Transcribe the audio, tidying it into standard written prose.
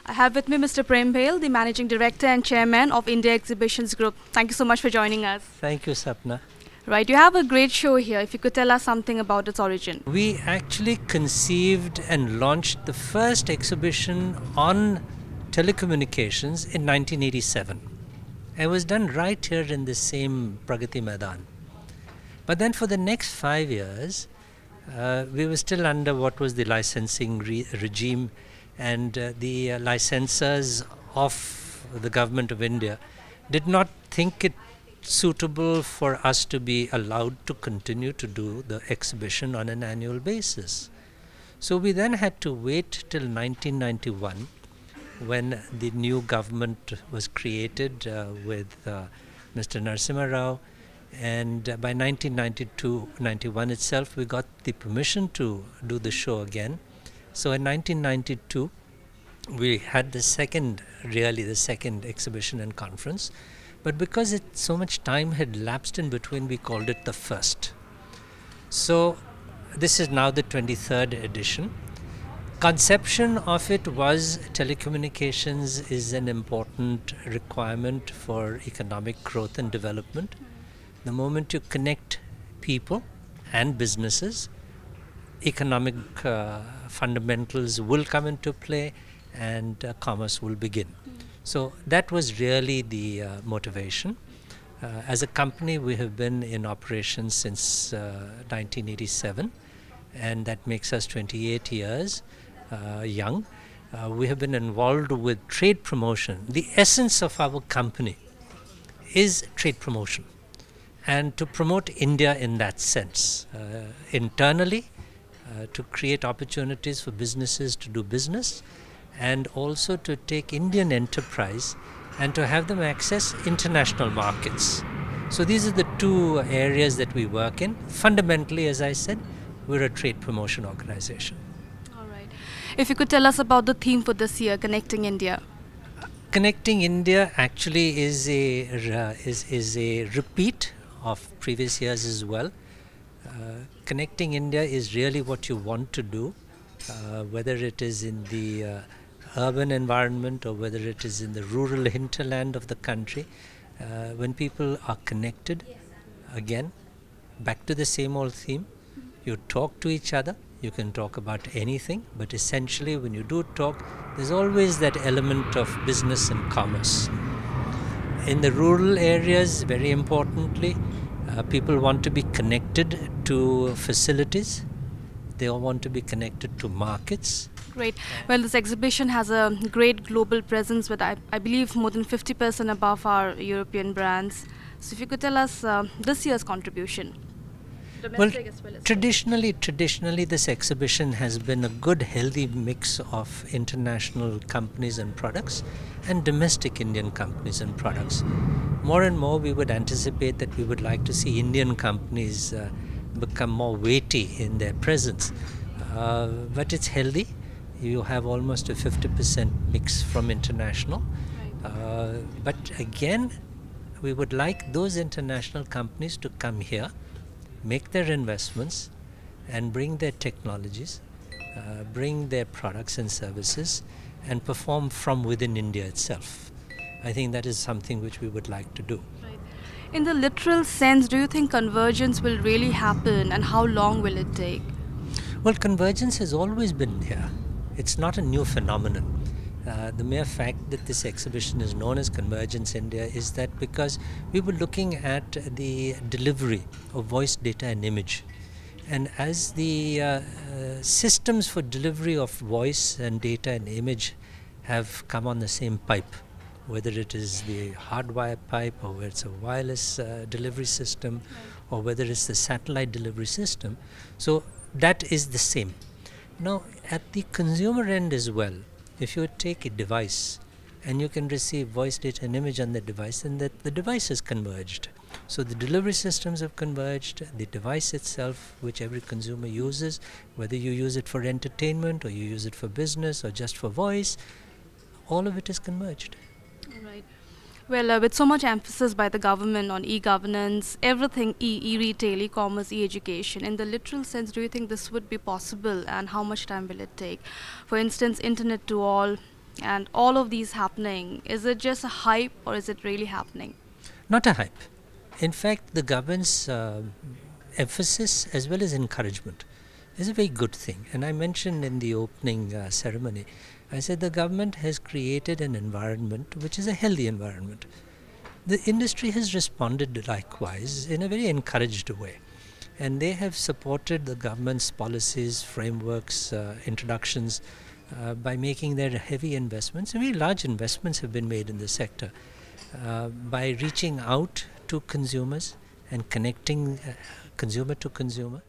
I have with me Mr. Prem Bhel, the Managing Director and Chairman of India Exhibitions Group. Thank you so much for joining us. Thank you, Sapna. Right, you have a great show here. If you could tell us something about its origin. We actually conceived and launched the first exhibition on telecommunications in 1987. It was done right here in the same Pragati Maidan. But then for the next 5 years, we were still under what was the licensing regime, and the licensors of the government of India did not think it suitable for us to be allowed to continue to do the exhibition on an annual basis. So we then had to wait till 1991 when the new government was created with Mr. Narasimha Rao, and by 1992-91 itself we got the permission to do the show again. So in 1992 we had the second exhibition and conference, but because so much time had lapsed in between, we called it the first. So this is now the 23rd edition. Conception of it was telecommunications is an important requirement for economic growth and development. The moment you connect people and businesses, economic fundamentals will come into play and commerce will begin. So that was really the motivation. As a company, we have been in operation since 1987, and that makes us 28 years young. We have been involved with trade promotion. The essence of our company is trade promotion, and to promote India in that sense, internally, to create opportunities for businesses to do business, and also to take Indian enterprise and to have them access international markets. So these are the two areas that we work in. Fundamentally, as I said, we're a trade promotion organization. All right. If you could tell us about the theme for this year, Connecting India. Connecting India actually is a repeat of previous years as well. Connecting India is really what you want to do, whether it is in the urban environment or whether it is in the rural hinterland of the country. When people are connected, again, back to the same old theme, you talk to each other. You can talk about anything, but essentially when you do talk, there's always that element of business and commerce. In the rural areas, very importantly, people want to be connected to facilities. They all want to be connected to markets. Great. Well, this exhibition has a great global presence with, I believe, more than 50% above our European brands. So if you could tell us this year's contribution. Well, traditionally this exhibition has been a good healthy mix of international companies and products and domestic Indian companies and products. More and more we would anticipate that we would like to see Indian companies become more weighty in their presence, but it's healthy. You have almost a 50% mix from international, but again we would like those international companies to come here, make their investments and bring their technologies, bring their products and services and perform from within India itself. I think that is something which we would like to do. Right. In the literal sense, do you think convergence will really happen, and how long will it take? Well, convergence has always been here. It's not a new phenomenon. The mere fact that this exhibition is known as Convergence India is that because we were looking at the delivery of voice, data and image, and as the systems for delivery of voice and data and image have come on the same pipe, whether it is the hardwire pipe or whether it's a wireless delivery system or whether it's the satellite delivery system, so that is the same. Now at the consumer end as well, if you take a device and you can receive voice, data and image on the device, then the device is converged. So the delivery systems have converged, the device itself which every consumer uses, whether you use it for entertainment or you use it for business or just for voice, all of it is converged. Right. Well, with so much emphasis by the government on e-governance, everything e-retail, e-commerce, e-education, in the literal sense, do you think this would be possible, and how much time will it take? For instance, internet to all, and all of these happening, is it just a hype or is it really happening? Not a hype. In fact, the government's emphasis as well as encouragement is a very good thing. And I mentioned in the opening ceremony, I said the government has created an environment which is a healthy environment. The industry has responded likewise in a very encouraged way. And they have supported the government's policies, frameworks, introductions by making their heavy investments. Very large investments have been made in the sector by reaching out to consumers and connecting consumer to consumer.